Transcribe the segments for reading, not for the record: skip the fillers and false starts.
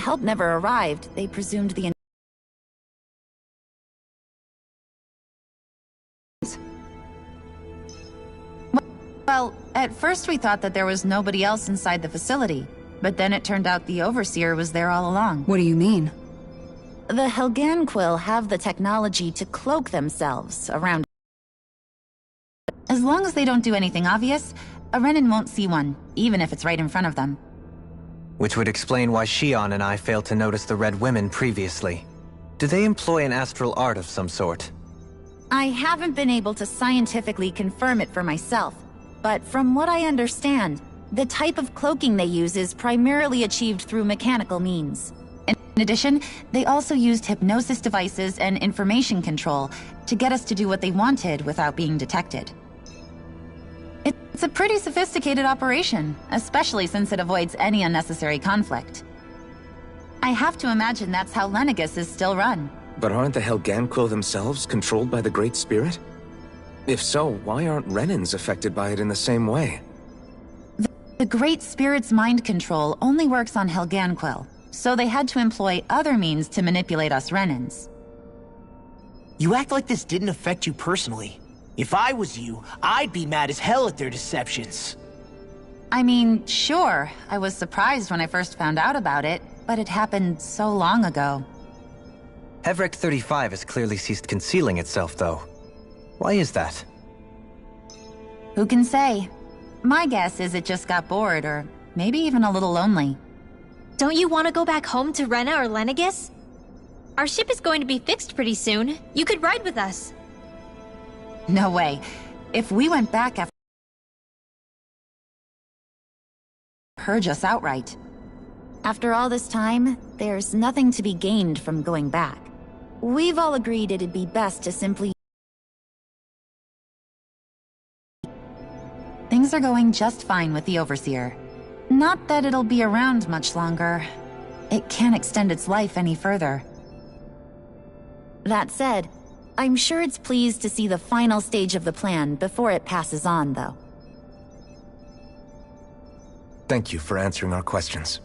help never arrived, they presumed the... Well, at first we thought that there was nobody else inside the facility, but then it turned out the Overseer was there all along. What do you mean? The Helganquil have the technology to cloak themselves around. As long as they don't do anything obvious, a Renin won't see one, even if it's right in front of them. Which would explain why Shion and I failed to notice the Red Women previously. Do they employ an astral art of some sort? I haven't been able to scientifically confirm it for myself, but from what I understand, the type of cloaking they use is primarily achieved through mechanical means. In addition, they also used hypnosis devices and information control to get us to do what they wanted without being detected. It's a pretty sophisticated operation, especially since it avoids any unnecessary conflict. I have to imagine that's how Lenegus is still run. But aren't the Helganquil themselves controlled by the Great Spirit? If so, why aren't Renins affected by it in the same way? The Great Spirit's mind control only works on Helganquil, so they had to employ other means to manipulate us Renins. You act like this didn't affect you personally. If I was you, I'd be mad as hell at their deceptions. I mean, sure, I was surprised when I first found out about it, but it happened so long ago. Hevrek 35 has clearly ceased concealing itself, though. Why is that? Who can say? My guess is it just got bored, or maybe even a little lonely. Don't you want to go back home to Rena or Lenegus? Our ship is going to be fixed pretty soon. You could ride with us. No way. If we went back after... purge us outright. After all this time, there's nothing to be gained from going back. We've all agreed it'd be best to simply... Things are going just fine with the Overseer. Not that it'll be around much longer. It can't extend its life any further. That said, I'm sure it's pleased to see the final stage of the plan before it passes on, though. Thank you for answering our questions.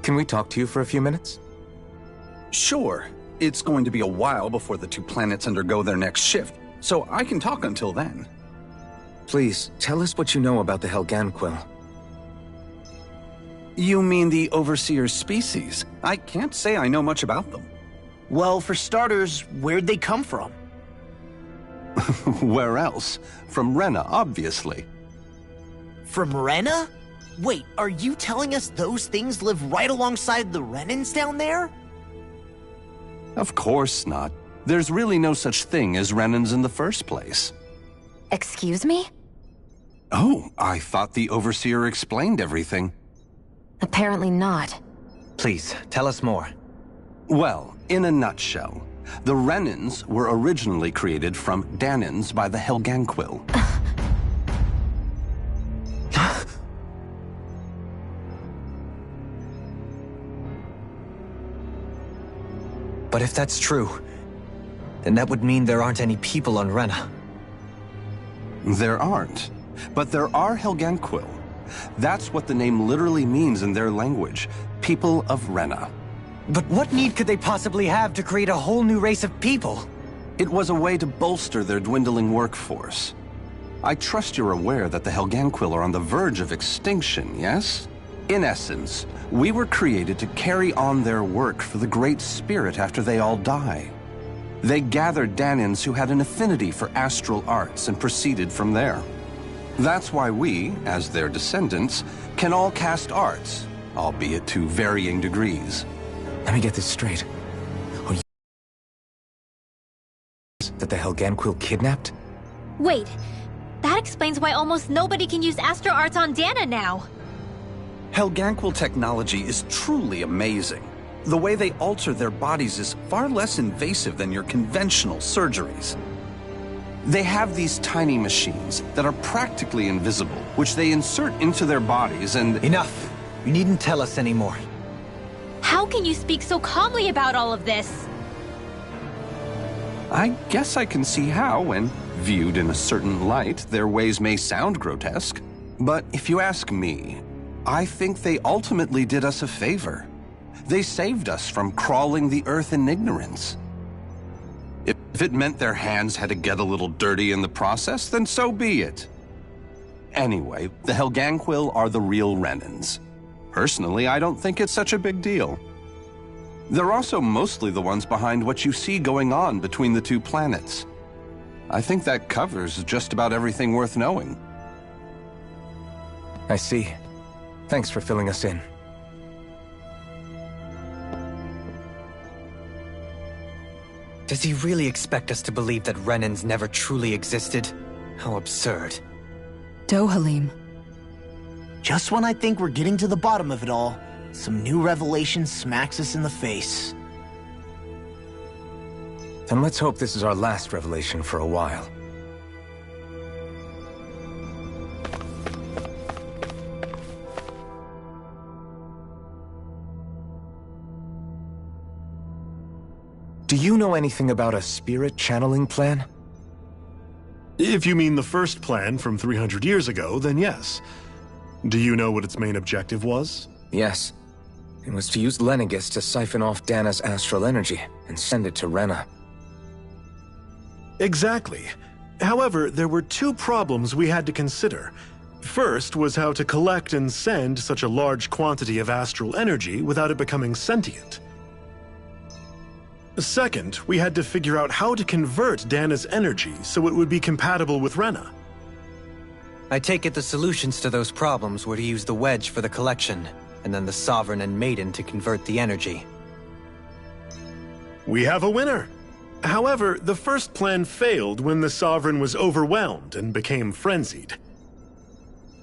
Can we talk to you for a few minutes? Sure. It's going to be a while before the two planets undergo their next shift, so I can talk until then. Please, tell us what you know about the Helganquil. You mean the Overseer's species? I can't say I know much about them. Well, for starters, where'd they come from? Where else? From Rena, obviously. From Rena? Wait, are you telling us those things live right alongside the Renins down there? Of course not. There's really no such thing as Renins in the first place. Excuse me? Oh, I thought the Overseer explained everything. Apparently not. Please, tell us more. Well, in a nutshell, the Renins were originally created from Danins by the Helganquil. But if that's true, then that would mean there aren't any people on Rena. There aren't, but there are Helganquil. That's what the name literally means in their language, people of Rena. But what need could they possibly have to create a whole new race of people? It was a way to bolster their dwindling workforce. I trust you're aware that the Helganquil are on the verge of extinction, yes? In essence, we were created to carry on their work for the Great Spirit after they all die. They gathered Danins who had an affinity for astral arts and proceeded from there. That's why we, as their descendants, can all cast arts, albeit to varying degrees. Let me get this straight. Are you that the Helganquil kidnapped? Wait, that explains why almost nobody can use Astro Arts on Dana now. Helganquil technology is truly amazing. The way they alter their bodies is far less invasive than your conventional surgeries. They have these tiny machines that are practically invisible, which they insert into their bodies and... Enough! You needn't tell us anymore. How can you speak so calmly about all of this? I guess I can see how, when viewed in a certain light, their ways may sound grotesque. But if you ask me, I think they ultimately did us a favor. They saved us from crawling the earth in ignorance. If it meant their hands had to get a little dirty in the process, then so be it. Anyway, the Helganquil are the real Renans. Personally, I don't think it's such a big deal. They're also mostly the ones behind what you see going on between the two planets. I think that covers just about everything worth knowing. I see. Thanks for filling us in. Does he really expect us to believe that Renans never truly existed? How absurd. Dohalim. Just when I think we're getting to the bottom of it all, some new revelation smacks us in the face. Then let's hope this is our last revelation for a while. Do you know anything about a spirit channeling plan? If you mean the first plan from 300 years ago, then yes. Do you know what its main objective was? Yes. It was to use Lenegis to siphon off Dana's astral energy and send it to Rena. Exactly. However, there were two problems we had to consider. First was how to collect and send such a large quantity of astral energy without it becoming sentient. Second, we had to figure out how to convert Dana's energy so it would be compatible with Rena. I take it the solutions to those problems were to use the wedge for the collection, and then the Sovereign and Maiden to convert the energy. We have a winner! However, the first plan failed when the Sovereign was overwhelmed and became frenzied.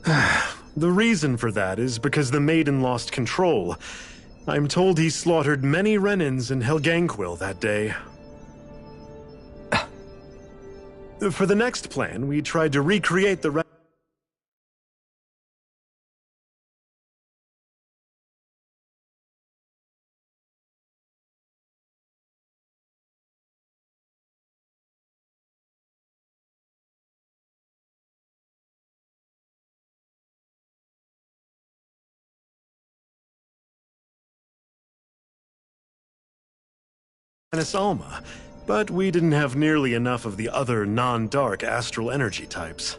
The reason for that is because the Maiden lost control. I'm told he slaughtered many Renans in Helganquil that day. For the next plan, we tried to recreate the Alma, but we didn't have nearly enough of the other non-dark astral energy types.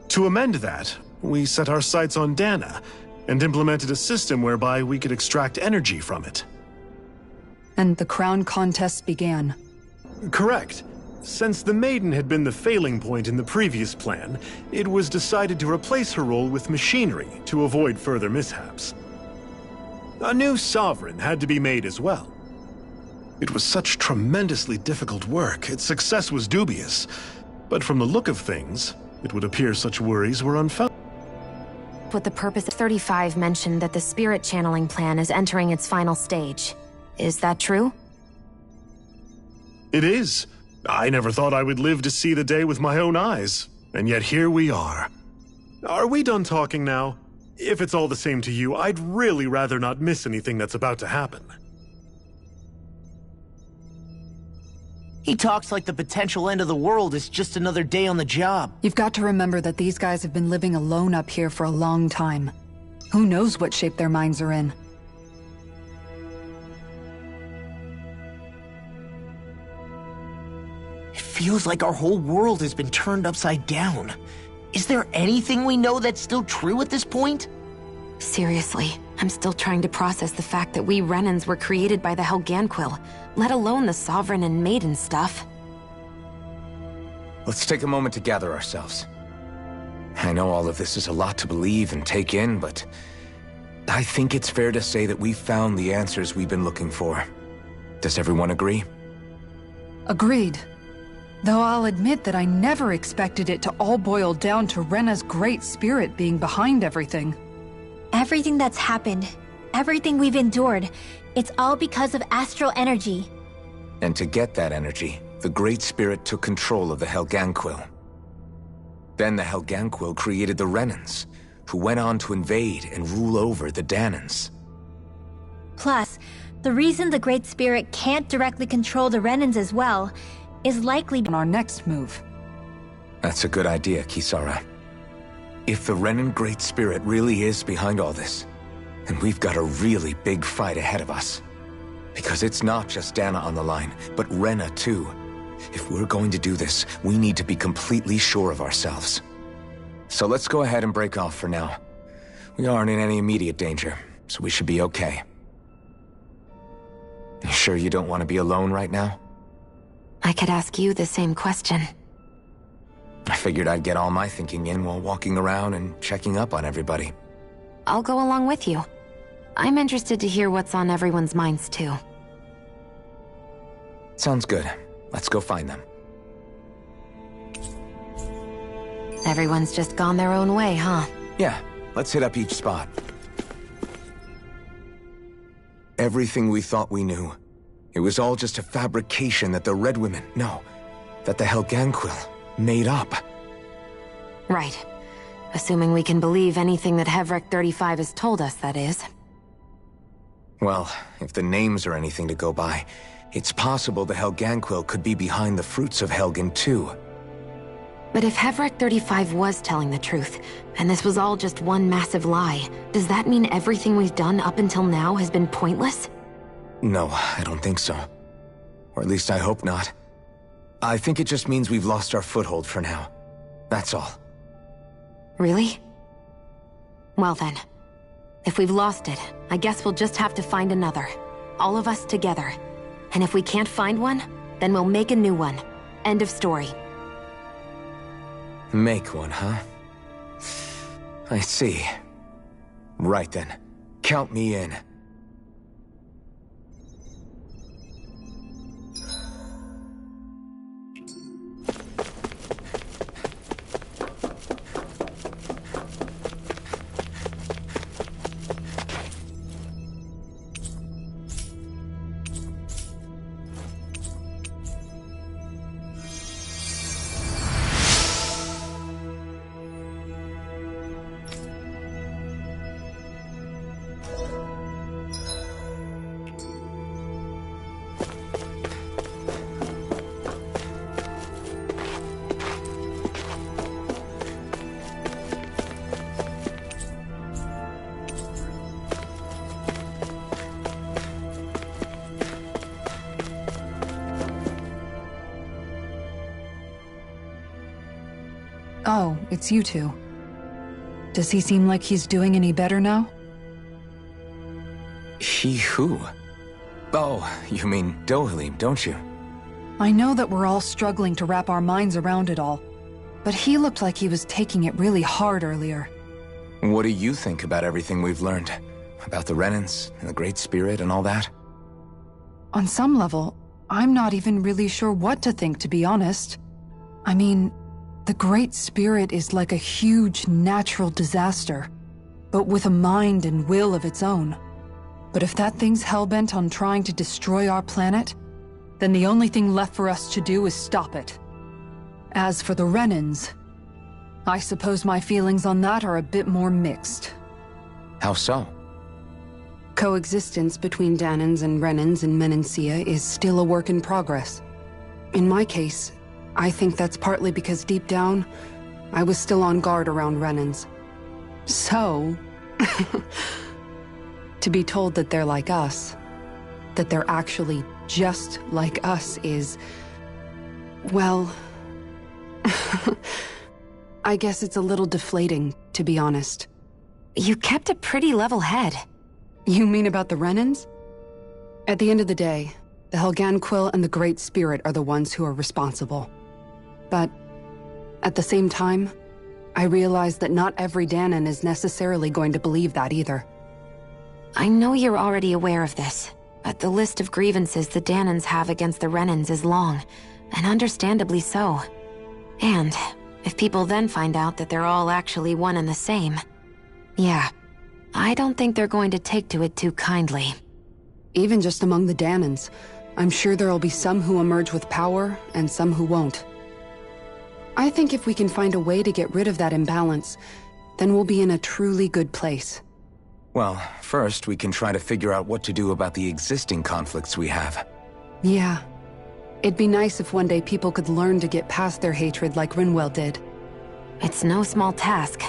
To amend that, we set our sights on Dana and implemented a system whereby we could extract energy from it. And the crown contest began. Correct. Since the Maiden had been the failing point in the previous plan, it was decided to replace her role with machinery to avoid further mishaps. A new Sovereign had to be made as well. It was such tremendously difficult work, its success was dubious. But from the look of things, it would appear such worries were unfounded. What the purpose of 35 mentioned that the spirit channeling plan is entering its final stage. Is that true? It is. I never thought I would live to see the day with my own eyes, and yet here we are. Are we done talking now? If it's all the same to you, I'd really rather not miss anything that's about to happen. He talks like the potential end of the world is just another day on the job. You've got to remember that these guys have been living alone up here for a long time. Who knows what shape their minds are in? It feels like our whole world has been turned upside down. Is there anything we know that's still true at this point? Seriously, I'm still trying to process the fact that we Renans were created by the Helganquil, let alone the Sovereign and Maiden stuff. Let's take a moment to gather ourselves. I know all of this is a lot to believe and take in, but I think it's fair to say that we've found the answers we've been looking for. Does everyone agree? Agreed. Though I'll admit that I never expected it to all boil down to Rena's great spirit being behind everything. Everything that's happened, everything we've endured, it's all because of astral energy. And to get that energy, the Great Spirit took control of the Helganquil. Then the Helganquil created the Renans, who went on to invade and rule over the Danans. Plus, the reason the Great Spirit can't directly control the Renans as well is likely On our next move. That's a good idea, Kisara. If the Renan Great Spirit really is behind all this, then we've got a really big fight ahead of us. Because it's not just Dana on the line, but Rena too. If we're going to do this, we need to be completely sure of ourselves. So let's go ahead and break off for now. We aren't in any immediate danger, so we should be okay. You sure you don't want to be alone right now? I could ask you the same question. I figured I'd get all my thinking in while walking around and checking up on everybody. I'll go along with you. I'm interested to hear what's on everyone's minds, too. Sounds good. Let's go find them. Everyone's just gone their own way, huh? Yeah, let's hit up each spot. Everything we thought we knew, it was all just a fabrication that the Red Women, no, that the Helganquil made up. Right. Assuming we can believe anything that Hevrek 35 has told us, that is. Well, if the names are anything to go by, it's possible the Helganquil could be behind the fruits of Helgen too. But if Hevrek 35 was telling the truth, and this was all just one massive lie, does that mean everything we've done up until now has been pointless? No, I don't think so. Or at least I hope not. I think it just means we've lost our foothold for now. That's all. Really? Well then, if we've lost it, I guess we'll just have to find another. All of us together. And if we can't find one, then we'll make a new one. End of story. Make one, huh? I see. Right then. Count me in. Oh, it's you two. Does he seem like he's doing any better now? He who? Oh, you mean Dohalim, don't you? I know that we're all struggling to wrap our minds around it all, but he looked like he was taking it really hard earlier. What do you think about everything we've learned? About the Renans, and the Great Spirit, and all that? On some level, I'm not even really sure what to think, to be honest. I mean, the Great Spirit is like a huge natural disaster, but with a mind and will of its own. But if that thing's hellbent on trying to destroy our planet, then the only thing left for us to do is stop it. As for the Renans, I suppose my feelings on that are a bit more mixed. How so? Coexistence between Danans and Renans in Menancia is still a work in progress. In my case, I think that's partly because deep down, I was still on guard around Renans. So, to be told that they're like us, that they're actually just like us is, well, I guess it's a little deflating, to be honest. You kept a pretty level head. You mean about the Renans? At the end of the day, the Helganquil and the Great Spirit are the ones who are responsible. But at the same time, I realize that not every Danon is necessarily going to believe that either. I know you're already aware of this, but the list of grievances the Danons have against the Renans is long, and understandably so. And if people then find out that they're all actually one and the same, yeah, I don't think they're going to take to it too kindly. Even just among the Danons, I'm sure there'll be some who emerge with power and some who won't. I think if we can find a way to get rid of that imbalance, then we'll be in a truly good place. Well, first we can try to figure out what to do about the existing conflicts we have. Yeah. It'd be nice if one day people could learn to get past their hatred like Rinwell did. It's no small task.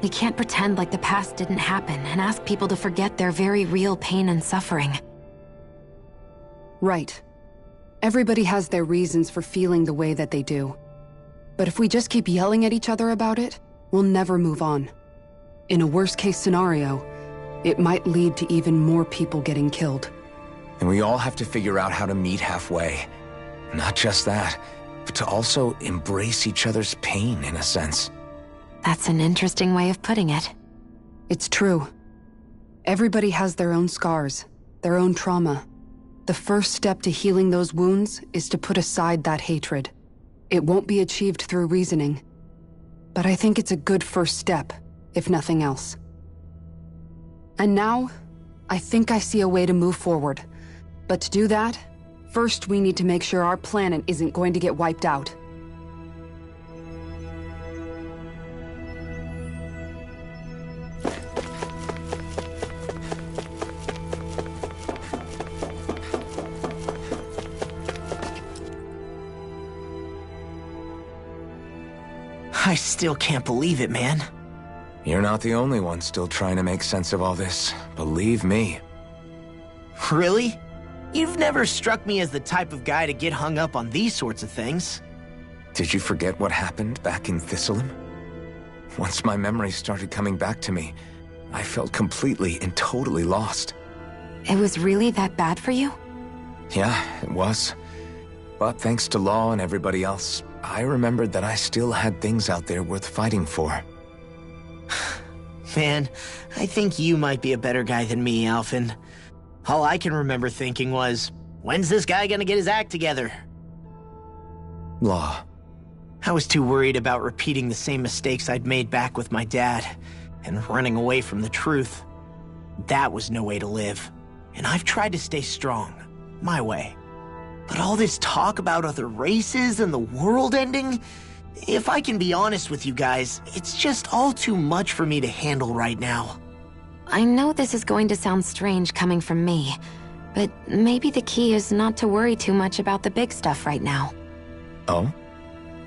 We can't pretend like the past didn't happen and ask people to forget their very real pain and suffering. Right. Everybody has their reasons for feeling the way that they do. But if we just keep yelling at each other about it, we'll never move on. In a worst-case scenario, it might lead to even more people getting killed. And we all have to figure out how to meet halfway. Not just that, but to also embrace each other's pain, in a sense. That's an interesting way of putting it. It's true. Everybody has their own scars, their own trauma. The first step to healing those wounds is to put aside that hatred. It won't be achieved through reasoning. But I think it's a good first step, if nothing else. And now, I think I see a way to move forward. But to do that, first we need to make sure our planet isn't going to get wiped out. I still can't believe it, man. You're not the only one still trying to make sense of all this. Believe me. Really? You've never struck me as the type of guy to get hung up on these sorts of things. Did you forget what happened back in Thistleum? Once my memories started coming back to me, I felt completely and totally lost. It was really that bad for you? Yeah, it was. But thanks to Law and everybody else, I remembered that I still had things out there worth fighting for. Man, I think you might be a better guy than me, Alphen. All I can remember thinking was, when's this guy gonna get his act together? Law. I was too worried about repeating the same mistakes I'd made back with my dad, and running away from the truth. That was no way to live, and I've tried to stay strong, my way. But all this talk about other races and the world ending, if I can be honest with you guys, it's just all too much for me to handle right now. I know this is going to sound strange coming from me, but maybe the key is not to worry too much about the big stuff right now. Oh?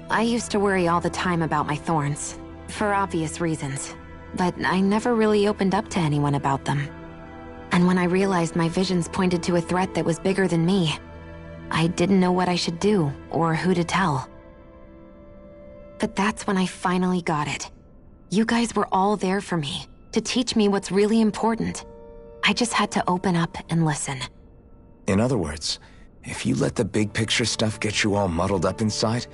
I used to worry all the time about my thorns, for obvious reasons, but I never really opened up to anyone about them. And when I realized my visions pointed to a threat that was bigger than me, I didn't know what I should do or who to tell. But that's when I finally got it. You guys were all there for me, to teach me what's really important. I just had to open up and listen. In other words, if you let the big picture stuff get you all muddled up inside,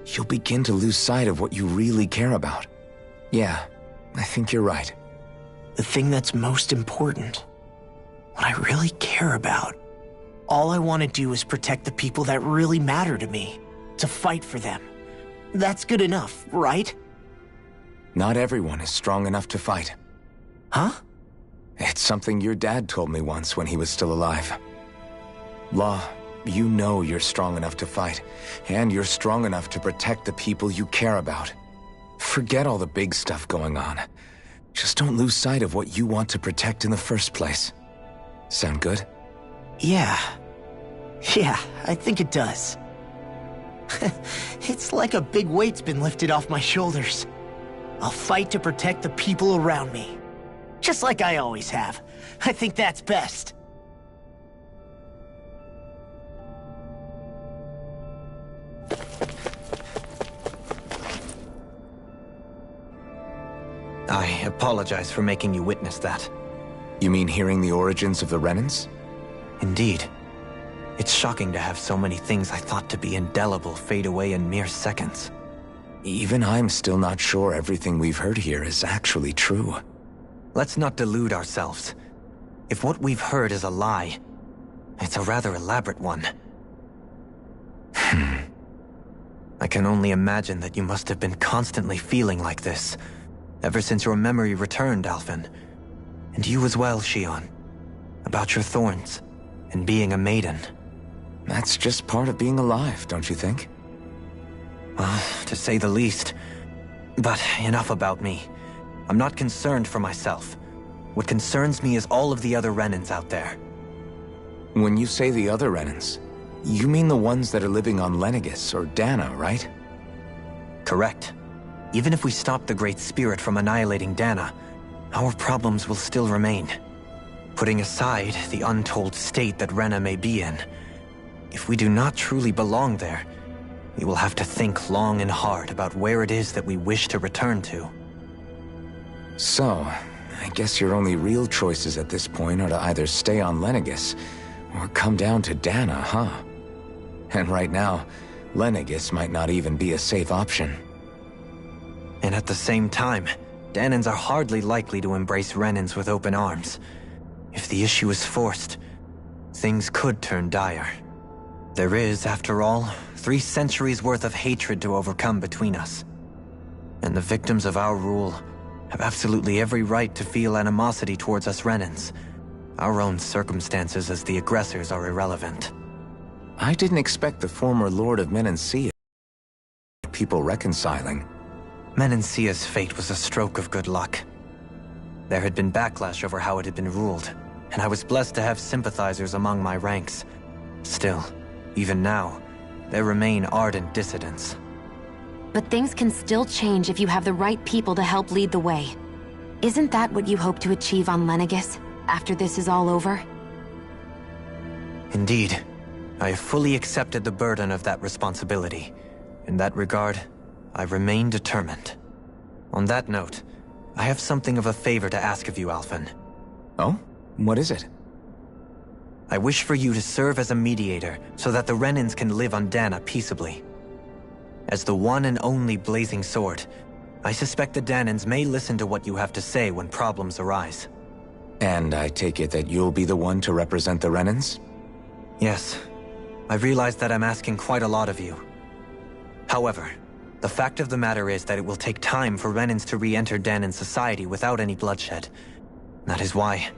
you'll begin to lose sight of what you really care about. Yeah, I think you're right. The thing that's most important, what I really care about. All I want to do is protect the people that really matter to me, to fight for them. That's good enough, right? Not everyone is strong enough to fight. Huh? It's something your dad told me once when he was still alive. Law, you know you're strong enough to fight, and you're strong enough to protect the people you care about. Forget all the big stuff going on. Just don't lose sight of what you want to protect in the first place. Sound good? Yeah, I think it does. It's like a big weight's been lifted off my shoulders. I'll fight to protect the people around me. Just like I always have. I think that's best. I apologize for making you witness that. You mean hearing the origins of the Renans? Indeed. It's shocking to have so many things I thought to be indelible fade away in mere seconds. Even I'm still not sure everything we've heard here is actually true. Let's not delude ourselves. If what we've heard is a lie, it's a rather elaborate one. I can only imagine that you must have been constantly feeling like this, ever since your memory returned, Alphen. And you as well, Shion. About your thorns, and being a maiden. That's just part of being alive, don't you think? Well, to say the least. But enough about me. I'm not concerned for myself. What concerns me is all of the other Renans out there. When you say the other Renans, you mean the ones that are living on Lenegis or Dana, right? Correct. Even if we stop the Great Spirit from annihilating Dana, our problems will still remain. Putting aside the untold state that Rena may be in, if we do not truly belong there, we will have to think long and hard about where it is that we wish to return to. So, I guess your only real choices at this point are to either stay on Lenegis or come down to Dana, huh? And right now, Lenegis might not even be a safe option. And at the same time, Danans are hardly likely to embrace Renans with open arms. If the issue is forced, things could turn dire. There is, after all, 3 centuries worth of hatred to overcome between us. And the victims of our rule have absolutely every right to feel animosity towards us Renans. Our own circumstances as the aggressors are irrelevant. I didn't expect the former Lord of Menancia people reconciling. Menancia's fate was a stroke of good luck. There had been backlash over how it had been ruled, and I was blessed to have sympathizers among my ranks. Still, even now, there remain ardent dissidents. But things can still change if you have the right people to help lead the way. Isn't that what you hope to achieve on Lenegis, after this is all over? Indeed. I have fully accepted the burden of that responsibility. In that regard, I remain determined. On that note, I have something of a favor to ask of you, Alphen. Oh? What is it? I wish for you to serve as a mediator so that the Renans can live on Dana peaceably. As the one and only Blazing Sword, I suspect the Danans may listen to what you have to say when problems arise. And I take it that you'll be the one to represent the Renans? Yes. I realize that I'm asking quite a lot of you. However, the fact of the matter is that it will take time for Renans to re-enter Danan society without any bloodshed. That is why...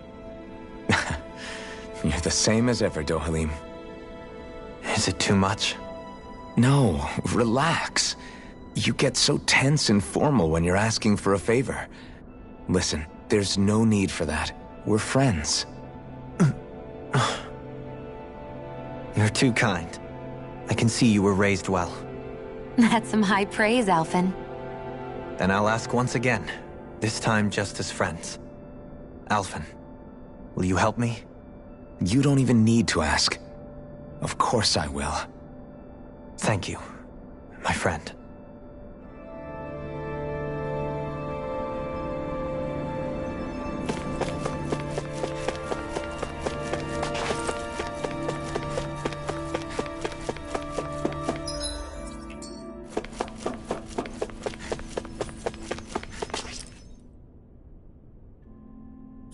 You're the same as ever, Dohalim. Is it too much? No, relax. You get so tense and formal when you're asking for a favor. Listen, there's no need for that. We're friends. You're too kind. I can see you were raised well. That's some high praise, Alphen. Then I'll ask once again, this time just as friends. Alphen, will you help me? You don't even need to ask. Of course I will. Thank you, my friend.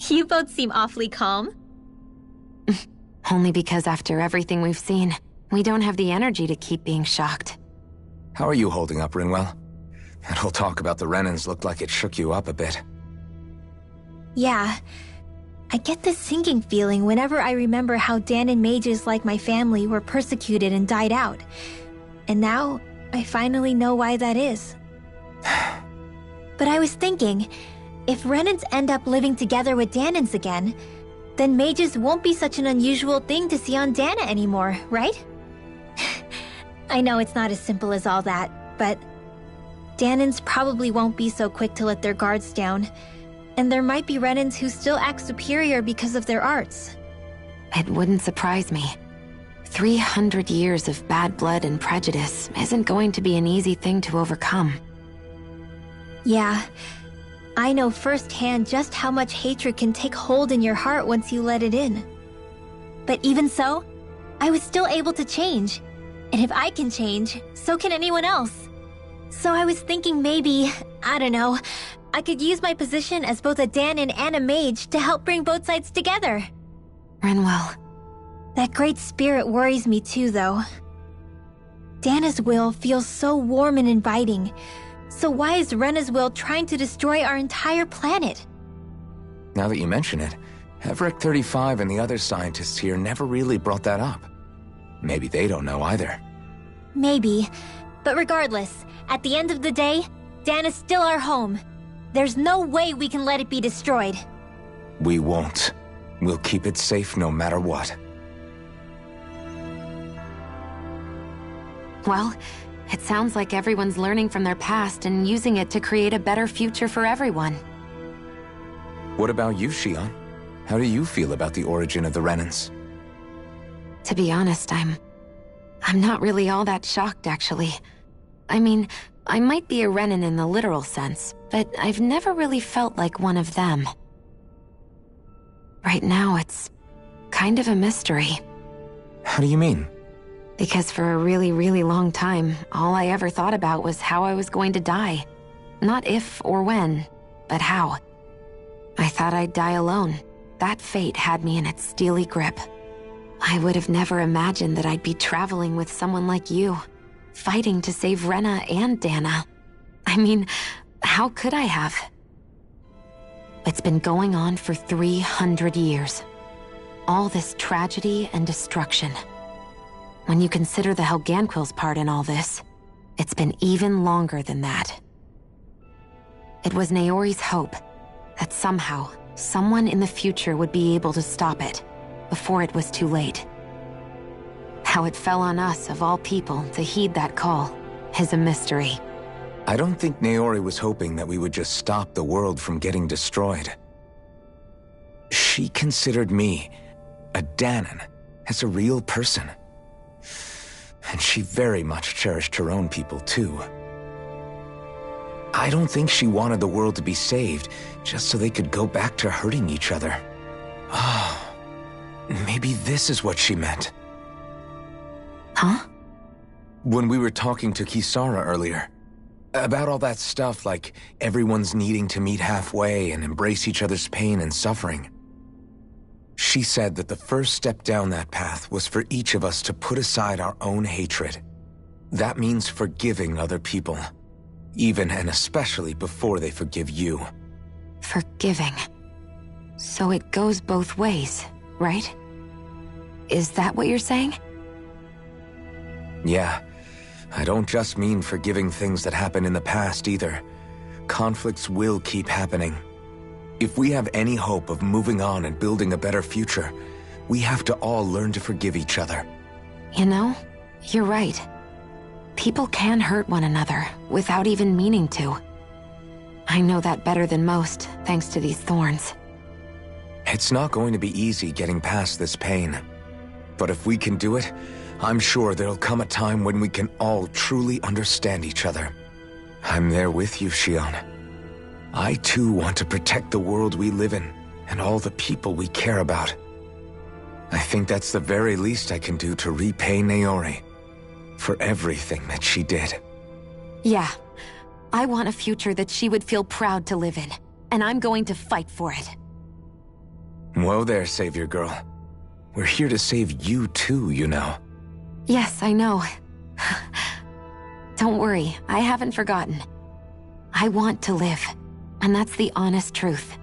You both seem awfully calm. Only because after everything we've seen, we don't have the energy to keep being shocked. How are you holding up, Rinwell? That whole talk about the Renans looked like it shook you up a bit. Yeah. I get this sinking feeling whenever I remember how Danan mages like my family were persecuted and died out. And now, I finally know why that is. But I was thinking, if Renans end up living together with Danans again, then mages won't be such an unusual thing to see on Dana anymore, right? I know it's not as simple as all that, but Danans probably won't be so quick to let their guards down, and there might be Renans who still act superior because of their arts. It wouldn't surprise me. 300 years of bad blood and prejudice isn't going to be an easy thing to overcome. Yeah. I know firsthand just how much hatred can take hold in your heart once you let it in. But even so, I was still able to change. And if I can change, so can anyone else. So I was thinking maybe, I don't know, I could use my position as both a Danon and a mage to help bring both sides together. Renwell. That great spirit worries me too, though. Dana's will feels so warm and inviting. So why is Rena's will trying to destroy our entire planet? Now that you mention it, Everett 35 and the other scientists here never really brought that up. Maybe they don't know either. Maybe. But regardless, at the end of the day, Dana's still our home. There's no way we can let it be destroyed. We won't. We'll keep it safe no matter what. Well, it sounds like everyone's learning from their past and using it to create a better future for everyone. What about you, Shion? How do you feel about the origin of the Renans? To be honest, I'm not really all that shocked, actually. I mean, I might be a Renan in the literal sense, but I've never really felt like one of them. Right now, it's kind of a mystery. How do you mean? Because for a really, really long time, all I ever thought about was how I was going to die. Not if or when, but how. I thought I'd die alone. That fate had me in its steely grip. I would have never imagined that I'd be traveling with someone like you, fighting to save Rena and Dana. I mean, how could I have? It's been going on for 300 years. All this tragedy and destruction. When you consider the Helganquil's part in all this, it's been even longer than that. It was Naori's hope that somehow, someone in the future would be able to stop it before it was too late. How it fell on us, of all people, to heed that call is a mystery. I don't think Naori was hoping that we would just stop the world from getting destroyed. She considered me, a Danon, as a real person. And she very much cherished her own people, too. I don't think she wanted the world to be saved just so they could go back to hurting each other. Oh, maybe this is what she meant. Huh? When we were talking to Kisara earlier, about all that stuff like everyone's needing to meet halfway and embrace each other's pain and suffering. She said that the first step down that path was for each of us to put aside our own hatred. That means forgiving other people, even and especially before they forgive you. Forgiving. So it goes both ways, right? Is that what you're saying? Yeah. I don't just mean forgiving things that happened in the past either. Conflicts will keep happening. If we have any hope of moving on and building a better future, we have to all learn to forgive each other. You know, you're right. People can hurt one another without even meaning to. I know that better than most, thanks to these thorns. It's not going to be easy getting past this pain. But if we can do it, I'm sure there'll come a time when we can all truly understand each other. I'm there with you, Shion. I too want to protect the world we live in and all the people we care about. I think that's the very least I can do to repay Naori for everything that she did. Yeah. I want a future that she would feel proud to live in, and I'm going to fight for it. Whoa there, Savior Girl. We're here to save you too, you know. Yes, I know. Don't worry, I haven't forgotten. I want to live, and that's the honest truth.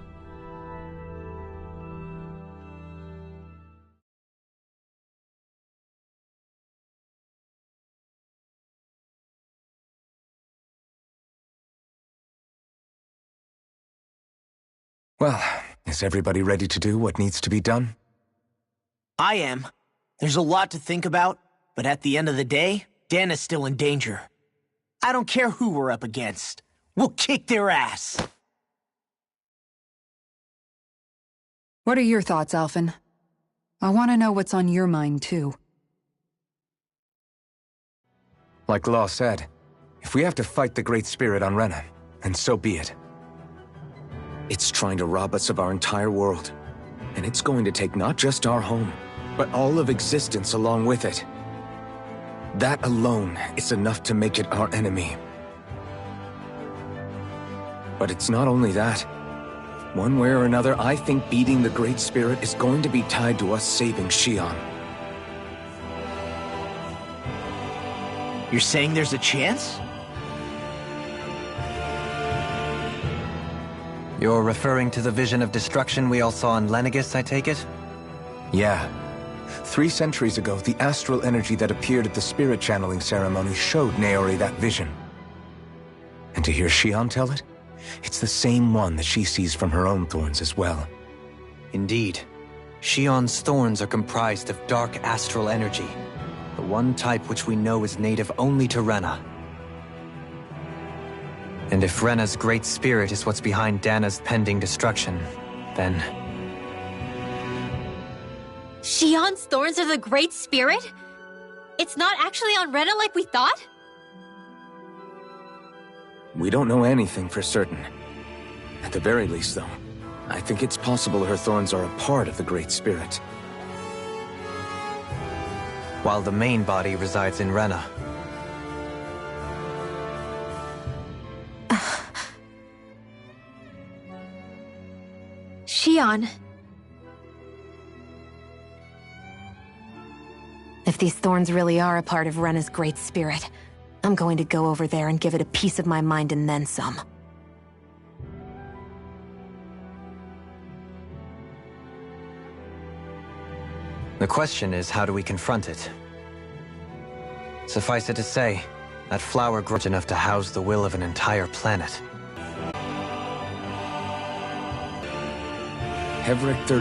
Well, is everybody ready to do what needs to be done? I am. There's a lot to think about, but at the end of the day, Dan is still in danger. I don't care who we're up against. We'll kick their ass. What are your thoughts, Alphen? I want to know what's on your mind, too. Like Law said, if we have to fight the Great Spirit on Rena, then so be it. It's trying to rob us of our entire world, and it's going to take not just our home, but all of existence along with it. That alone is enough to make it our enemy. But it's not only that. One way or another, I think beating the Great Spirit is going to be tied to us saving Xion. You're saying there's a chance? You're referring to the vision of destruction we all saw in Lenegis, I take it? Yeah. 3 centuries ago, the astral energy that appeared at the spirit channeling ceremony showed Naori that vision. And to hear Xion tell it, it's the same one that she sees from her own thorns as well. Indeed. Xion's thorns are comprised of dark astral energy, the one type which we know is native only to Rena. And if Rena's great spirit is what's behind Dana's pending destruction, then... Xion's thorns are the Great Spirit? It's not actually on Rena like we thought? We don't know anything for certain. At the very least, though, I think it's possible her thorns are a part of the Great Spirit. While the main body resides in Rena. Xion. If these thorns really are a part of Rena's Great Spirit, I'm going to go over there and give it a piece of my mind and then some. The question is, how do we confront it? Suffice it to say, that flower grows enough to house the will of an entire planet. Heverick 30